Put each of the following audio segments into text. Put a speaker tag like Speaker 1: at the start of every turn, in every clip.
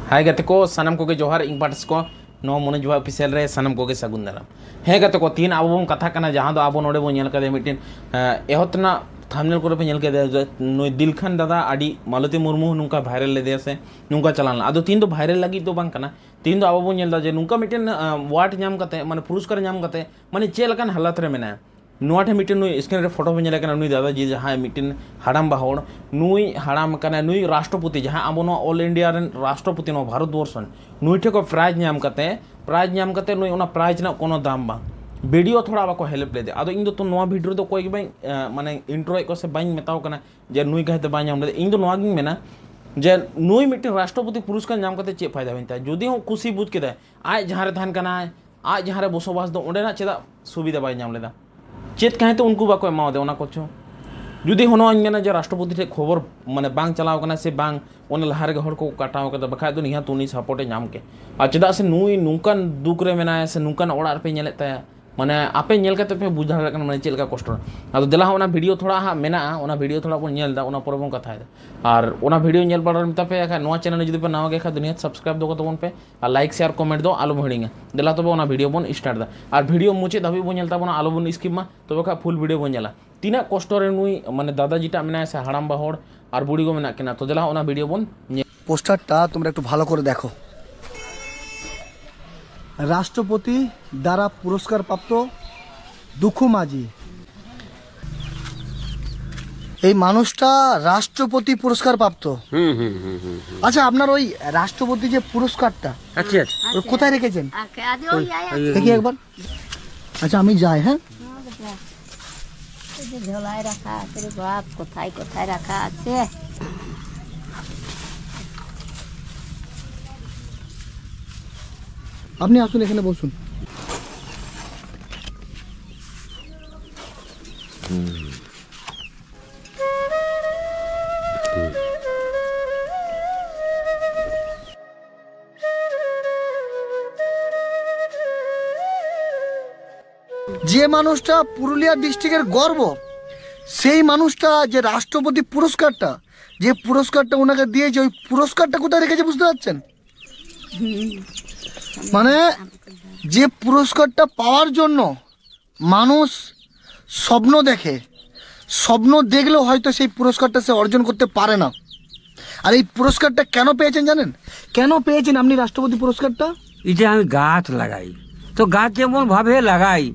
Speaker 1: हाय गते को सनम को के जोहार इंग पार्ट्स को नो मोने जुहा ऑफिशियल रे सनम को के सगुन दाराम हे गते को तीन आबो बम कथा कना जहां दो आबो नोडे बो नेल कदे मिटिन एहोतना थंबनेल को पे नेल के नो दिलखन दादा आडी मालती मुर्मू नुका वायरल ले दे से नुका चलान आदो तीन दो वायरल लगी तो बांग कना तीन दो आबो बो नेल दा जे नुका मिटिन वाट ᱧᱟᱢ कते माने पुरस्कार ᱧᱟᱢ कते माने चे लकन हालत रे मेना नोटे मिटिन नुई स्क्रीन रे फोटो बन लेकन नुई दादा जी जहां मिटिन हाड़ाम बाहोड़ नुई हाड़ाम कना नुई राष्ट्रपति जहां आबो नो ऑल इंडिया रन राष्ट्रपति नो भारत वर्षन नुई ठे को प्राइज ᱧᱟᱢ कते नुई ओना प्राइज ना कोनो दाम बा वीडियो थोड़ा बाको हेल्प ले दे आदो इन दो तो नोआ वीडियो तो कोई बाई माने इंट्रो को से बाई मेताव कना जे नुई कहते बाई ᱧᱟᱢ ले इन दो नोआ गिंग मेना जे नुई मिटिन राष्ट्रपति पुरस्कार ᱧᱟᱢ कते चे फायदा बिनता जदी हो खुशी बुझ के आज जहां रे धान कना आज जहां रे बसोबास दो ओंडे ना चेदा सुविधा बाई ᱧᱟᱢ लेदा चेत कहें तो उनको बाको एमा दे ओना कोचो जुदी होनो मेना जे राष्ट्रपति ठे खबर माने बांग चलाव कना से बांग ओना लहार के हड़ को काटाव के बखा दो निहा तुनी सपोर्टे ᱧᱟᱢ के आ चेदा से नुई नुकान दुख रे मेना से नुकान ओड़ा पे नेले ताया माने आपे नेल कते पे बुझा लकन माने चेलका कष्ट आदो देला ओना वीडियो थोड़ा हा मेना ओना वीडियो थोड़ा बन नेल दा ओना पर बन कथा और ओना वीडियो नेल बार मिता पे खा नोआ चैनल जदी पे नाव के खा दुनिया सब्सक्राइब दो तबन पे और लाइक शेयर कमेंट दो आलो भड़िंगे देला तबे ओना वीडियो बन स्टार्ट दा और वीडियो मुचे धाबी बन नेलता बन आलो बन स्किप मा तबे खा फुल वीडियो बन नेला तीना कष्ट रे नुई माने दादा जीटा मेना से हाड़ाम बाहोड़ और बुड़ी को मेना केना तो देला ओना वीडियो बन
Speaker 2: पोस्टारटा তোমরা একটু ভালো করে দেখো রাষ্ট্রপতি দ্বারা পুরস্কার প্রাপ্ত দুঃখু মাঝি এই মানুষটা রাষ্ট্রপতি পুরস্কার প্রাপ্ত আচ্ছা আপনার ওই রাষ্ট্রপতি যে পুরস্কারটা
Speaker 3: আচ্ছা
Speaker 2: কোথায় রেখেছেন দেখি একবার আচ্ছা আমি যাই হ্যাঁ
Speaker 4: ঝোলায় রাখা আছে রে বাপ কোথায় কোথায় রাখা আছে
Speaker 2: আপনি আসুন এখানে বসুন যে মানুষটা পুরুলিয়া ডিস্ট্রিক্টের গর্ব সেই মানুষটা যে রাষ্ট্রপতি পুরস্কারটা যে পুরস্কারটা ওনাকে দিয়েছে ওই পুরস্কারটা কোথায় রেখেছে বুঝতে পারছেন মানে যে পুরস্কারটা পাওয়ার জন্য মানুষ স্বপ্ন দেখে স্বপ্ন দেখলেও হয়তো সেই পুরস্কারটা সে অর্জন করতে পারে না আর এই পুরস্কারটা কেন পেয়েছেন জানেন কেন পেয়েছেন আপনি রাষ্ট্রপতি পুরস্কারটা
Speaker 3: এই যে আমি গাছ লাগাই তো গাছ যেমন ভাবে লাগাই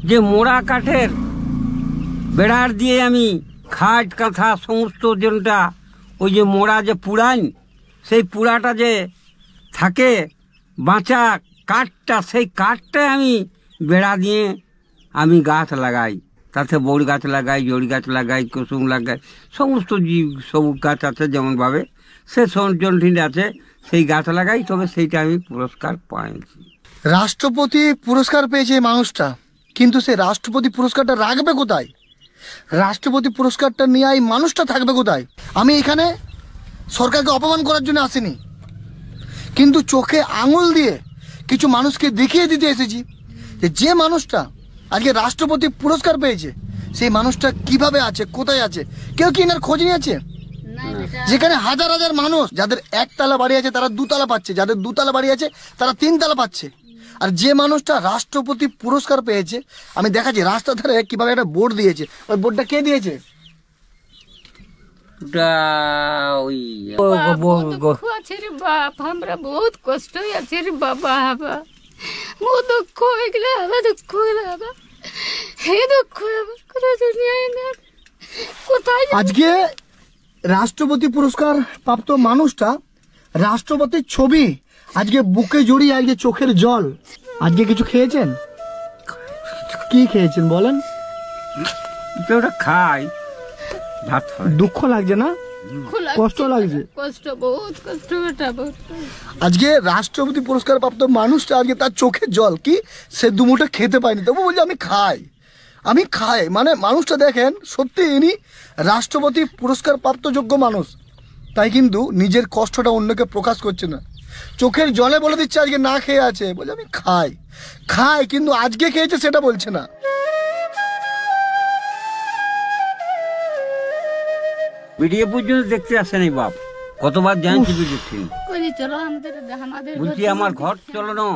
Speaker 3: যে মোড়া কাঠের বেড়ার দিয়ে আমি খাট কাঁথা সমস্ত যেটা ওই যে মোড়া যে পুড়াই সেই পুড়াটা যে থাকে বাঁচা কাঠটা সেই কাঠটাই আমি বেড়া দিয়ে আমি গাছ লাগাই তাতে বড় গাছ লাগাই জড়ি গাছ লাগাই কুসুম লাগাই সমস্ত জীব সবুজ গাছ আছে যেমনভাবে সে সৌজন্য আছে সেই গাছ লাগাই তবে সেইটা আমি পুরস্কার পাইছি
Speaker 2: রাষ্ট্রপতি পুরস্কার পেয়েছে এই মানুষটা কিন্তু সে রাষ্ট্রপতি পুরস্কারটা রাখবে কোথায় রাষ্ট্রপতি পুরস্কারটা নিয়ে এই মানুষটা থাকবে কোথায় আমি এখানে সরকারকে অপমান করার জন্য আসিনি কিন্তু চোখে আঙুল দিয়ে কিছু মানুষকে দেখিয়ে দিতে এসেছি যে মানুষটা আজকে রাষ্ট্রপতি পুরস্কার পেয়েছে সেই মানুষটা কিভাবে আছে কোথায় আছে কেউ কি এনার খোঁজ নিয়েছে যেখানে হাজার হাজার মানুষ যাদের একতলা বাড়ি আছে তারা দুতলা পাচ্ছে যাদের দুতলা বাড়ি আছে তারা তিনতলা পাচ্ছে আর যে মানুষটা রাষ্ট্রপতি পুরস্কার পেয়েছে আমি দেখাচ্ছি রাস্তা ধারে কিভাবে একটা বোর্ড দিয়েছে ওই বোর্ডটা কে দিয়েছে
Speaker 4: আমরা বহুত কষ্ট আছে রে বাবা হবা মো দুঃখ হয়ে গেলে হবে দুঃখ হয়ে হবে হে দুঃখ হবে কোন দুনিয়ায় না কোথায়
Speaker 2: আজকে রাষ্ট্রপতি পুরস্কার প্রাপ্ত মানুষটা রাষ্ট্রপতির ছবি আজকে বুকে জড়িয়ে আজকে চোখের জল আজকে কিছু খেয়েছেন কি খেয়েছেন বলেন
Speaker 3: খাই
Speaker 2: দুঃখ লাগছে না কষ্ট লাগছে
Speaker 4: কষ্ট বহুত কষ্ট বেটা বহুত
Speaker 2: আজকে রাষ্ট্রপতি পুরস্কার প্রাপ্ত মানুষটা আজকে তার চোখের জল কি সে দুমুঠো খেতে পায়নি তবু বলছে আমি খাই মানে মানুষটা দেখেন সত্যি ইনি রাষ্ট্রপতি পুরস্কার প্রাপ্ত যোগ্য মানুষ তাই কিন্তু নিজের কষ্টটা অন্যকে প্রকাশ করছে না চোখের জলে বলে দিচ্ছে আজকে না খেয়ে আছে বলে আমি খাই কিন্তু আজকে খেয়েছে সেটা বলছে না
Speaker 3: ভিডিও পর্যন্ত দেখতে আসে নাই বাপ কতবার জানছি ভিডিও ঠিক
Speaker 4: ওই যে চলো আমাদের
Speaker 3: বলছি আমার ঘর চলো না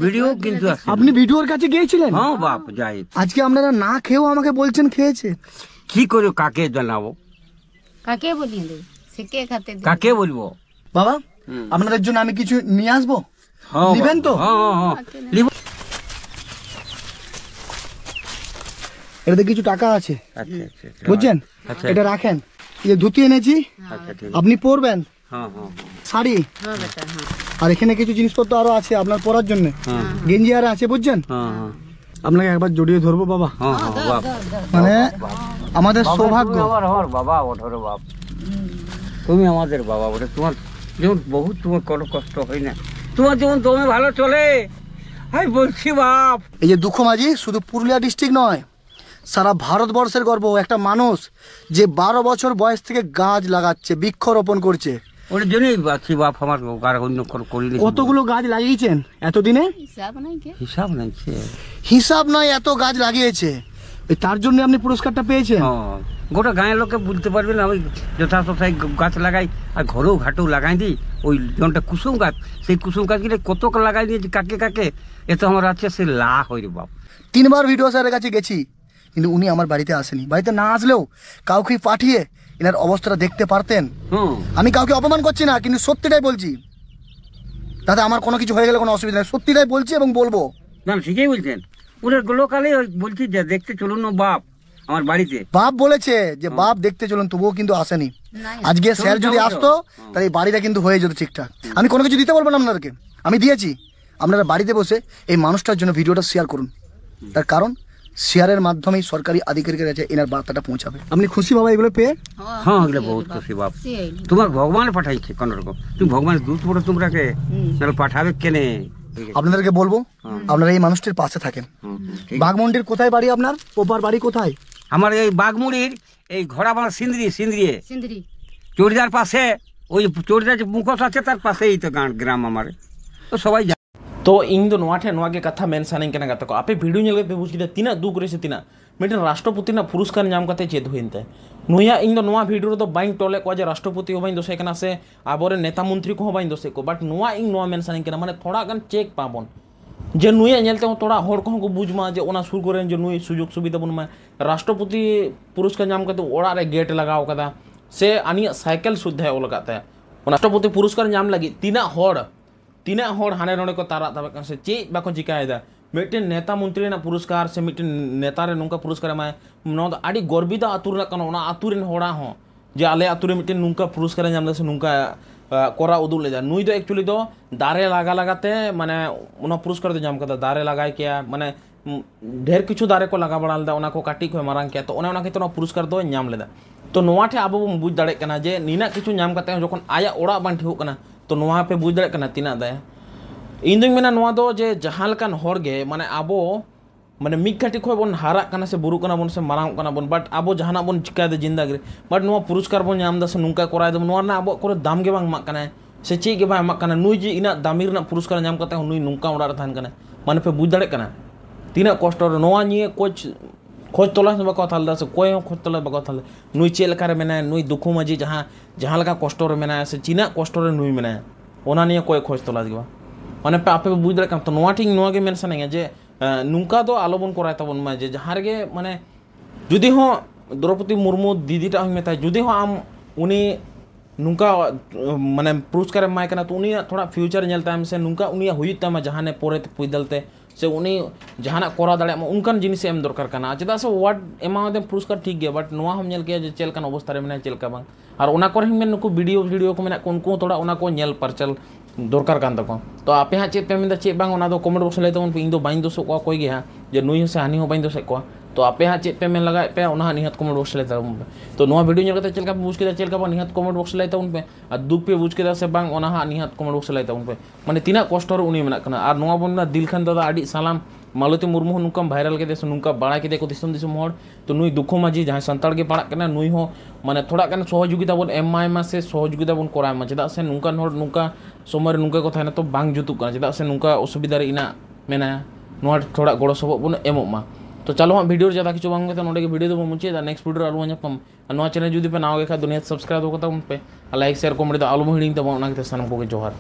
Speaker 3: ভিডিও কিন্তু আছে।
Speaker 2: আপনি ভিডিওর কাছে গিয়েছিলেন?
Speaker 3: হ্যাঁ বাপ যাই।
Speaker 2: আজকে আপনারা না খেয়েও আমাকে বলছেন খেয়েছে।
Speaker 3: কি করে কাকে জানাবো?
Speaker 4: কাকে বলি সে কে খাতে দিবে?
Speaker 3: কাকে বলবো?
Speaker 2: বাবা আপনাদের জন্য আমি কিছু নিয়ে আসবো,
Speaker 3: হ্যাঁ
Speaker 2: নিবেন তো?
Speaker 3: হ্যাঁ হ্যাঁ নিব।
Speaker 2: এটাতে কিছু টাকা আছে,
Speaker 3: আচ্ছা আচ্ছা আচ্ছা।
Speaker 2: বুঝছেন?
Speaker 3: আচ্ছা।
Speaker 2: এটা রাখেন। এই ধুতি এনেছি,
Speaker 3: আচ্ছা ঠিক
Speaker 2: আপনি পরবেন।
Speaker 3: হ্যাঁ হ্যাঁ
Speaker 2: শাড়ি,
Speaker 4: হ্যাঁ বেটা হ্যাঁ
Speaker 2: আর এখানে কিছু জিনিসপত্র আরো আছে আপনার পরার জন্য, গেঞ্জি আর আছে, বুঝছেন?
Speaker 3: হ্যাঁ হ্যাঁ
Speaker 2: আপনাকে একবার জড়িয়ে ধরবো বাবা,
Speaker 3: হ্যাঁ হ্যাঁ বাপ।
Speaker 2: মানে আমাদের সৌভাগ্য।
Speaker 3: তুমি আমার বাবা ওঠো বাপ, তুমি আমাদের বাবা ওঠে। তোমার যেমন বহুত তোমার কোনো কষ্ট হয় না, তোমার যেমন তুমি ভালো চলে। আমি বলছি বাপ,
Speaker 2: এই যে দুঃখ মাঝি শুধু পুরুলিয়া ডিস্ট্রিক্ট নয়, সারা ভারতবর্ষের গর্ব। একটা মানুষ যে 12 বছর বয়স থেকে গাছ লাগাচ্ছে, বৃক্ষরোপণ করছে।
Speaker 3: ওর জন্যই আছি বাপ, আমার আর অন্য করিনি।
Speaker 2: কতগুলো গাছ লাগিয়েছেন এতদিনে?
Speaker 4: হিসাব নাই কে
Speaker 3: হিসাব নাই সে।
Speaker 2: হিসাব নয়, এত গাছ লাগিয়েছে। এই তার জন্য আপনি পুরস্কারটা পেয়েছেন।
Speaker 3: হ্যাঁ, গোটা গাঁয়ের লোকে বলতে পারবে না। আমি যথাযথায় গাছ লাগাই, আর ঘরেও ঘাটেও লাগাই দিই। ওই যেমনটা কুসুম গাছ, সেই কুসুম গাছগুলো কত লাগাই দিয়েছি কাকে কাকে। এ তো আমার আছে সে লা হয়ে বাপ।
Speaker 2: 3 বার ভিডিও স্যারের কাছে গেছি, কিন্তু উনি আমার বাড়িতে আসেনি। বাড়িতে না আসলেও কাউকে পাঠিয়ে এনার অবস্থাটা দেখতে পারতেন।
Speaker 3: হুম,
Speaker 2: আমি কাউকে অপমান করছি না, কিন্তু সত্যিটাই বলছি। তাতে আমার কোনো কিছু হয়ে গেলে কোনো অসুবিধা নেই, সত্যিটাই বলছি এবং বলবো।
Speaker 3: না ঠিকই বলছেন। ওদের লোকালে বলছি যে দেখতে চলুন না বাপ আমার বাড়িতে।
Speaker 2: বাপ বলেছে যে বাপ দেখতে চলুন, তবুও কিন্তু আসেনি। আজকে স্যার যদি আসতো তাহলে এই বাড়িটা কিন্তু হয়ে যেত ঠিকঠাক। আমি কোনো কিছু দিতে বলবো না আপনাদেরকে, আমি দিয়েছি। আপনারা বাড়িতে বসে এই মানুষটার জন্য ভিডিওটা শেয়ার করুন। তার কারণ শেয়ারের মাধ্যমেই সরকারি আধিকারিকের কাছে এনার বার্তাটা পৌঁছাবে। আপনি খুশি বাবা এগুলো পেয়ে?
Speaker 3: হ্যাঁ এগুলো বহুত খুশি বাপ। তোমার ভগবান পাঠাইছে কোন রকম, তুমি ভগবানের দূত পড়ো তোমরাকে, নাহলে পাঠাবে কেনে।
Speaker 2: আপনাদেরকে বলবো আপনারা এই মানুষটির পাশে থাকেন। বাঘমন্ডির কোথায় বাড়ি আপনার? ওপার বাড়ি কোথায়?
Speaker 3: আমার এই বাঘমুড়ির এই ঘোড়াবাড়া সিন্দ্রি
Speaker 4: সিন্ধরি
Speaker 3: চড়িদার পাশে, ওই চড়িদার যে মুখোশ আছে তার পাশেই তো গ্রাম আমার। তো সবাই
Speaker 1: तो इन दो नोटे नोगे कथा मेन सानिंग केना कथा को आपे वीडियो नेल के बुझ के तीना दुख रे से तीना मिटन राष्ट्रपति ना पुरस्कार नाम कते चेद होइनते नुया इन दो नोआ वीडियो तो बाइन टोले को जे राष्ट्रपति हो बाइन दोसे केना से आबोरे नेता मंत्री को बाइन दोसे को बट नोआ इन नोआ मेन सानिंग केना माने थोड़ा गन चेक पाबोन जे नुया नेलते थोड़ा होड़ को बुझमा जे ओना सुर करेन जे नुई सुयोग सुविधा बन मा राष्ट्रपति पुरस्कार नाम कते ओड़ा रे गेट लगाव कदा से आनी साइकिल सुद्धा ओ लगाता है राष्ट्रपति पुरस्कार नाम लगी तीना होड़ हाने नोड़े को तारा तब से चे बाको चिकायदा मिट्टन नेता मंत्री ना पुरस्कार से मिट्टन नेता रे नुंका पुरस्कार माय नो आड़ी गर्बिदा आतुर ना कनो ना आतुरेन होड़ा हो जे आले आतुरे मिट्टन नुंका पुरस्कार नाम से नुंका कोरा उदुल ले जा नुई दो एक्चुअली दो दारे लगाते माने उना पुरस्कार दो नाम कदा दारे लगाय क्या माने ढेर किछु दारे को लगा बड़ाल दा उना को काटी को मारांग क्या तो उना के तो पुरस्कार दो नाम लेदा तो नोआ ठे आबो बुझ दाड़े कना जे नीना किछु नाम कते जखन आया ओड़ा बान ठिउ कना तो नोआ पे बुझ दाड़े कना तीना दाय इन दुई मेना नोआ दो जे जहां लकान होड़ गे माने आबो माने मिक काटी खय बोन हारा कना से बुरु कना बोन से मारांग कना बोन बट आबो जहाना बोन चिका दे जिंदगी बट नोआ पुरस्कार बोन नाम दा से नुंका कराय दो नोआ ना आबो करे दाम गे बांग मा कना से चे गे बांग मा कना नुई जी इना दामिर ना पुरस्कार नाम कते नुई नुंका ओड़ा रे थान कना माने पे बुझ दाड़े कना तीना कष्ट नोआ निये कोच खोज तलाश बाको थालदा से कोई खोज तलाश बाको थाल नुई चे लका रे मेना नुई दुखु मजी जहां लका कष्ट रे मेना से चिना कष्ट रे नुई मेना ओना निये कोई खोज तलाश गे माने पे आपे बुझ दाड़े तो नोआ ठीक नोआ गे मेंशन है जे नुंका दो आलो बन कराय तबन मा जे जहां रे माने जुदी हो द्रौपदी मुर्मू दीदीटा हम मेता जुदी हो आम उनी नुंका माने पुरस्कार माय कना तो उनी थोड़ा फ्यूचर नेलता हम से नुंका उनी हुई तमा जहां ने पोरे पुइदलते से उनी जहां करा दाड़े उनकान जिनिस एम दरकार कना चेदा से वार्ड एमा दे पुरस्कार ठीक गया बट नोआ हम नेल के जे चेलकान अवस्था रे मेना चेलका बांग और ओना कर हम नुकु वीडियो को मेना उनको थोड़ा ओना को नेल परचल दरकार कान तको तो आपे हा चेक पे मिंदा चेक बांग ओना दो कमेंट बॉक्स ले तो इन दो बाइन दोसो को कोई गे हा जे नुई से हानि हो बाइन दोसे को तो आपे हा चेक पे में लगा पे ओना निहत कमेंट बॉक्स ले तो नोआ वीडियो नेल कते चेलका बुझ के चेलका बा निहत कमेंट बॉक्स ले उन पे आ दुख पे बुझ के से बांग ओना हा निहत कमेंट बॉक्स ले उन पे माने तीना कष्ट रे उनी मेना कना और नोआ बन दिल खान दादा आडी सलाम मालती मुर्मू नुका भाइरल के देश नुका बड़ा के देखो दिसम दिसम होड़ तो नुई दुखो माजी जहां संताड़ के पड़ा कना नुई हो माने थोड़ा कन सहयोगिता बोन एमआईएम से सहयोगिता बोन कराय मा चेदा से नुका होड़ नुका सोमवार नुका को थाना तो बांग जुतु कना चेदा से नुका असुविधा रे इना मेना नोआ थोड़ा गड़ो सबक बोन एमो मा तो चलो हाँ वीडियो ज़्यादा किचु बांगे तो नोटे वीडियो तो मुझे नेक्स्ट वीडियो आलू ᱧᱟᱯᱟᱢ नवा चैनल जुदी पे नाव के दुनिया सब्सक्राइब होता उन पे लाइक शेयर कमेंट तो आलू हिड़ी तब सनम को जोहार।